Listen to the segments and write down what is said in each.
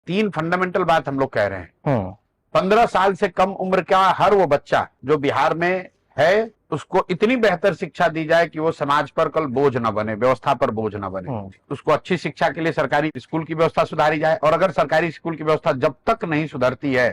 तीन फंडामेंटल बात हम लोग कह रहे हैं। 15 साल से कम उम्र का हर वो बच्चा जो बिहार में है, उसको इतनी बेहतर शिक्षा दी जाए कि वो समाज पर कल बोझ न बने, व्यवस्था पर बोझ न बने। उसको अच्छी शिक्षा के लिए सरकारी स्कूल की व्यवस्था सुधारी जाए, और अगर सरकारी स्कूल की व्यवस्था जब तक नहीं सुधरती है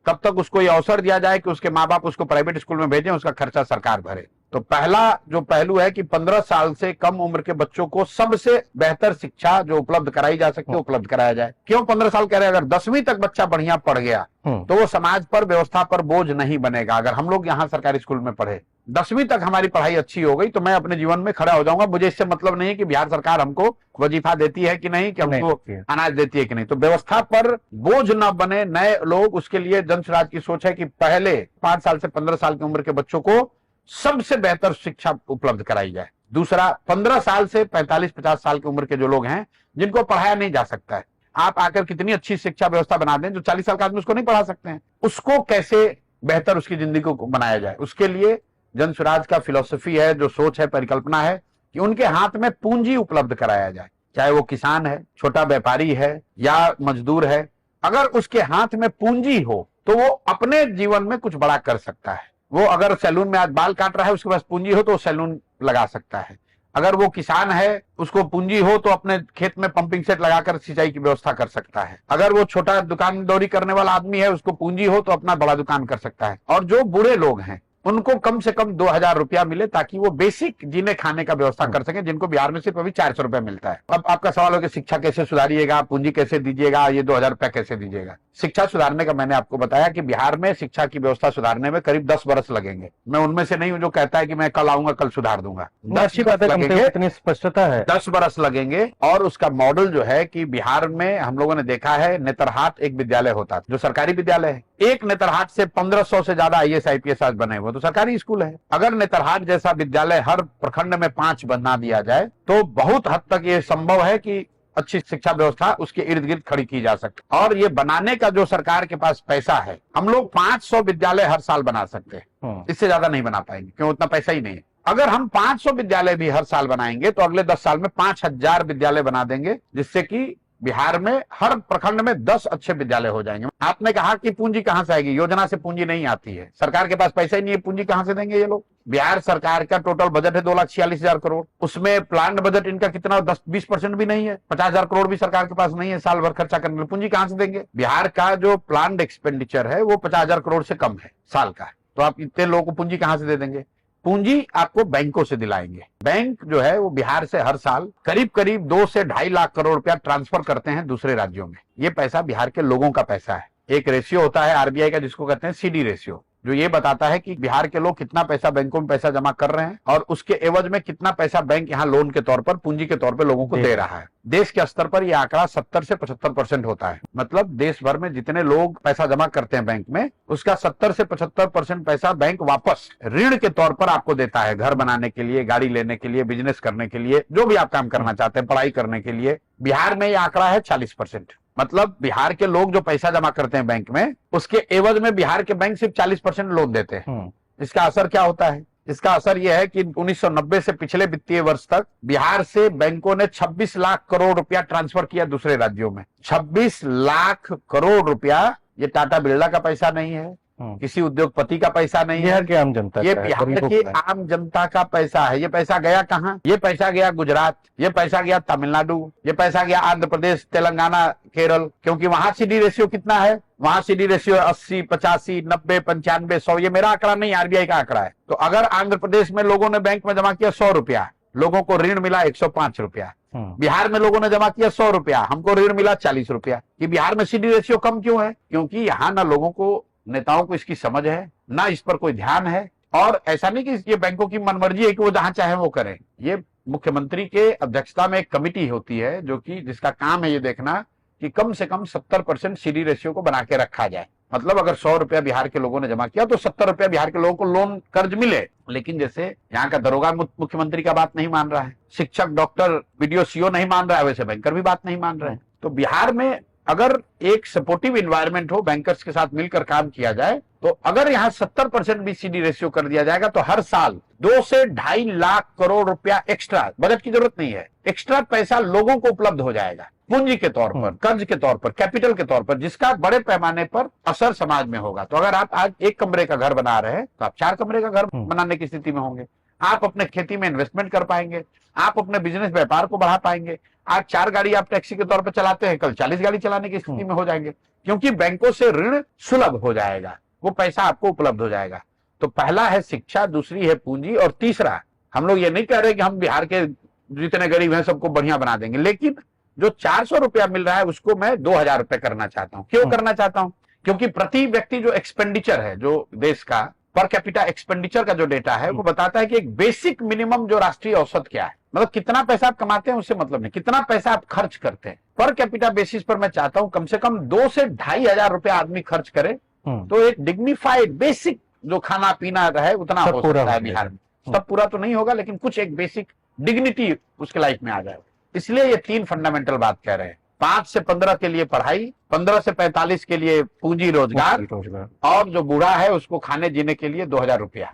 तब तक उसको ये अवसर दिया जाए कि उसके माँ बाप उसको प्राइवेट स्कूल में भेजें, उसका खर्चा सरकार भरे। तो पहला जो पहलू है कि 15 साल से कम उम्र के बच्चों को सबसे बेहतर शिक्षा जो उपलब्ध कराई जा सकती है उपलब्ध कराया जाए। क्यों 15 साल कह रहे हैं? अगर 10वीं तक बच्चा बढ़िया पढ़ गया तो वो समाज पर, व्यवस्था पर बोझ नहीं बनेगा। अगर हम लोग यहाँ सरकारी स्कूल में पढ़े, 10वीं तक हमारी पढ़ाई अच्छी हो गई, तो मैं अपने जीवन में खड़ा हो जाऊंगा। मुझे इससे मतलब नहीं है कि बिहार सरकार हमको वजीफा देती है कि नहीं, कि हमको अनाज देती है कि नहीं। तो व्यवस्था पर बोझ न बने नए लोग, उसके लिए जन स्वराज की सोच है कि पहले 5 साल से 15 साल की उम्र के बच्चों को सबसे बेहतर शिक्षा उपलब्ध कराई जाए। दूसरा, 15 साल से 45-50 साल की उम्र के जो लोग हैं जिनको पढ़ाया नहीं जा सकता है, आप आकर कितनी अच्छी शिक्षा व्यवस्था बना दें, जो 40 साल का आदमी उसको नहीं पढ़ा सकते हैं, उसको कैसे बेहतर उसकी जिंदगी को बनाया जाए। उसके लिए जन स्वराज का फिलॉसफी है, जो सोच है, परिकल्पना है कि उनके हाथ में पूंजी उपलब्ध कराया जाए। चाहे वो किसान है, छोटा व्यापारी है या मजदूर है, अगर उसके हाथ में पूंजी हो तो वो अपने जीवन में कुछ बड़ा कर सकता है। वो अगर सैलून में आज बाल काट रहा है, उसके पास पूंजी हो तो सैलून लगा सकता है। अगर वो किसान है, उसको पूंजी हो तो अपने खेत में पंपिंग सेट लगाकर सिंचाई की व्यवस्था कर सकता है। अगर वो छोटा दुकानदौरी करने वाला आदमी है, उसको पूंजी हो तो अपना बड़ा दुकान कर सकता है। और जो बूढ़े लोग हैं उनको कम से कम 2000 रुपया मिले, ताकि वो बेसिक जीने खाने का व्यवस्था कर सके, जिनको बिहार में सिर्फ अभी 400 रुपया मिलता है। अब आपका सवाल हो कि शिक्षा कैसे सुधारिएगा, पूंजी कैसे दीजिएगा, ये 2000 रुपया कैसे दीजिएगा। शिक्षा सुधारने का मैंने आपको बताया कि बिहार में शिक्षा की व्यवस्था सुधारने में करीब 10 बरस लगेंगे। मैं उनमें से नहीं हूं जो कहता है कि मैं कल आऊंगा कल सुधार दूंगा। अच्छी बात है, इतनी स्पष्टता है। 10 बरस लगेंगे। और उसका मॉडल जो है कि बिहार में हम लोगों ने देखा है, नेतरहाट एक विद्यालय होता था जो सरकारी विद्यालय है। एक नेतरहाट से 1500 से ज्यादा IAS IPS आज बने हुए, तो सरकारी स्कूल है। अगर नेतरहाट जैसा विद्यालय हर प्रखंड में 5 बना दिया जाए तो बहुत हद तक ये संभव है कि अच्छी शिक्षा व्यवस्था उसके इर्द गिर्द खड़ी की जा सकती। और ये बनाने का जो सरकार के पास पैसा है, हम लोग 500 विद्यालय हर साल बना सकते हैं, इससे ज्यादा नहीं बना पाएंगे, क्यों? उतना पैसा ही नहीं है। अगर हम 500 विद्यालय भी हर साल बनाएंगे तो अगले 10 साल में 5000 विद्यालय बना देंगे, जिससे कि बिहार में हर प्रखंड में 10 अच्छे विद्यालय हो जाएंगे। आपने कहा कि पूंजी कहां से आएगी? योजना से पूंजी नहीं आती है, सरकार के पास पैसा ही नहीं है, पूंजी कहां से देंगे ये लोग? बिहार सरकार का टोटल बजट है 2,46,000 करोड़, उसमें प्लान्ड बजट इनका कितना 10-20% भी नहीं है। 50,000 करोड़ भी सरकार के पास नहीं है साल भर खर्चा करने के लिए, पूंजी कहां से देंगे? बिहार का जो प्लान्ड एक्सपेंडिचर है वो 50,000 करोड़ से कम है साल का, तो आप इतने लोगों को पूंजी कहां से दे देंगे? पूंजी आपको बैंकों से दिलाएंगे। बैंक जो है वो बिहार से हर साल करीब करीब 2 से 2.5 लाख करोड़ रुपया ट्रांसफर करते हैं दूसरे राज्यों में। ये पैसा बिहार के लोगों का पैसा है। एक रेशियो होता है RBI का जिसको कहते हैं CD रेशियो, जो ये बताता है कि बिहार के लोग कितना पैसा बैंकों में पैसा जमा कर रहे हैं और उसके एवज में कितना पैसा बैंक यहाँ लोन के तौर पर, पूंजी के तौर पर लोगों को दे रहा है। देश के स्तर पर यह आंकड़ा 70 से 75% होता है। मतलब देश भर में जितने लोग पैसा जमा करते हैं बैंक में, उसका 70 से 75% पैसा बैंक वापस ऋण के तौर पर आपको देता है, घर बनाने के लिए, गाड़ी लेने के लिए, बिजनेस करने के लिए, जो भी आप काम करना चाहते हैं, पढ़ाई करने के लिए। बिहार में यह आंकड़ा है 40%। मतलब बिहार के लोग जो पैसा जमा करते हैं बैंक में, उसके एवज में बिहार के बैंक सिर्फ 40% लोन देते हैं। इसका असर क्या होता है? इसका असर यह है कि 1990 से पिछले वित्तीय वर्ष तक बिहार से बैंकों ने 26 लाख करोड़ रुपया ट्रांसफर किया दूसरे राज्यों में। 26 लाख करोड़ रुपया, ये टाटा बिरला का पैसा नहीं है, किसी उद्योगपति का पैसा नहीं है, बिहार की आम जनता, ये बिहार की आम जनता का पैसा है। ये पैसा गया कहां? ये पैसा गया गुजरात, ये पैसा गया तमिलनाडु, ये पैसा गया आंध्र प्रदेश, तेलंगाना, केरल। क्योंकि वहां CD रेशियो कितना है? वहां CD रेशियो 80, 85, 90, 95, 100। ये मेरा आंकड़ा नहीं, RBI का आंकड़ा है। तो अगर आंध्र प्रदेश में लोगों ने बैंक में जमा किया 100 रुपया, लोगों को ऋण मिला 105 रुपया। बिहार में लोगों ने जमा किया 100 रुपया, हमको ऋण मिला 40 रुपया। कि बिहार में CD रेशियो कम क्यों है? क्योंकि यहाँ ना लोगों को, नेताओं को इसकी समझ है, ना इस पर कोई ध्यान है। और ऐसा नहीं कि ये बैंकों की मनमर्जी है कि वो जहां चाहे वो करें। ये मुख्यमंत्री के अध्यक्षता में एक कमिटी होती है जो कि जिसका काम है ये देखना कि कम से कम 70% CD रेशियो को बना के रखा जाए। मतलब अगर 100 रुपया बिहार के लोगों ने जमा किया तो 70 रुपया बिहार के लोगों को लोन कर्ज मिले। लेकिन जैसे यहाँ का दरोगा मुख्यमंत्री का बात नहीं मान रहा है, शिक्षक, डॉक्टर, BDO CO नहीं मान रहा है, वैसे बैंकर भी बात नहीं मान रहे हैं। तो बिहार में अगर एक सपोर्टिव इन्वायरमेंट हो, बैंकर्स के साथ मिलकर काम किया जाए, तो अगर यहाँ 70% भी CD रेशियो कर दिया जाएगा तो हर साल 2 से 2.5 लाख करोड़ रुपया एक्स्ट्रा, बजट की जरूरत नहीं है, एक्स्ट्रा पैसा लोगों को उपलब्ध हो जाएगा। पूंजी के तौर पर, कर्ज के तौर पर, कैपिटल के तौर पर, जिसका बड़े पैमाने पर असर समाज में होगा। तो अगर आप आज 1 कमरे का घर बना रहे हैं तो आप 4 कमरे का घर बनाने की स्थिति में होंगे। आप अपने खेती में इन्वेस्टमेंट कर पाएंगे, आप अपने बिजनेस व्यापार को बढ़ा पाएंगे। आज 4 गाड़ी आप टैक्सी के तौर पर चलाते हैं, कल 40 गाड़ी चलाने की स्थिति में हो जाएंगे, क्योंकि बैंकों से ऋण सुलभ हो जाएगा, वो पैसा आपको उपलब्ध हो जाएगा। तो पहला है शिक्षा, दूसरी है पूंजी, और तीसरा, हम लोग ये नहीं कह रहे कि हम बिहार के जितने गरीब हैं सबको बढ़िया बना देंगे, लेकिन जो 400 रुपया मिल रहा है उसको मैं 2000 रुपये करना चाहता हूं। क्यों करना चाहता हूं? क्योंकि प्रति व्यक्ति जो एक्सपेंडिचर है, जो देश का पर कैपिटा एक्सपेंडिचर का जो डेटा है वो बताता है कि एक बेसिक मिनिमम जो राष्ट्रीय औसत क्या है, मतलब कितना पैसा आप कमाते हैं उससे मतलब नहीं, कितना पैसा आप खर्च करते हैं। पर कैपिटा बेसिस पर मैं चाहता हूं कम से कम 2 से 2500 रुपया आदमी खर्च करे तो एक डिग्निफाइड बेसिक जो खाना पीना है उतना हो सकता है बिहार में। सब पूरा तो नहीं होगा, लेकिन कुछ एक बेसिक डिग्निटी उसके लाइफ में आ जाए। इसलिए ये 3 फंडामेंटल बात कह रहे हैं। 5 से 15 के लिए पढ़ाई, 15 से 45 के लिए पूंजी रोजगार, और जो बूढ़ा है उसको खाने जीने के लिए 2000 रुपया।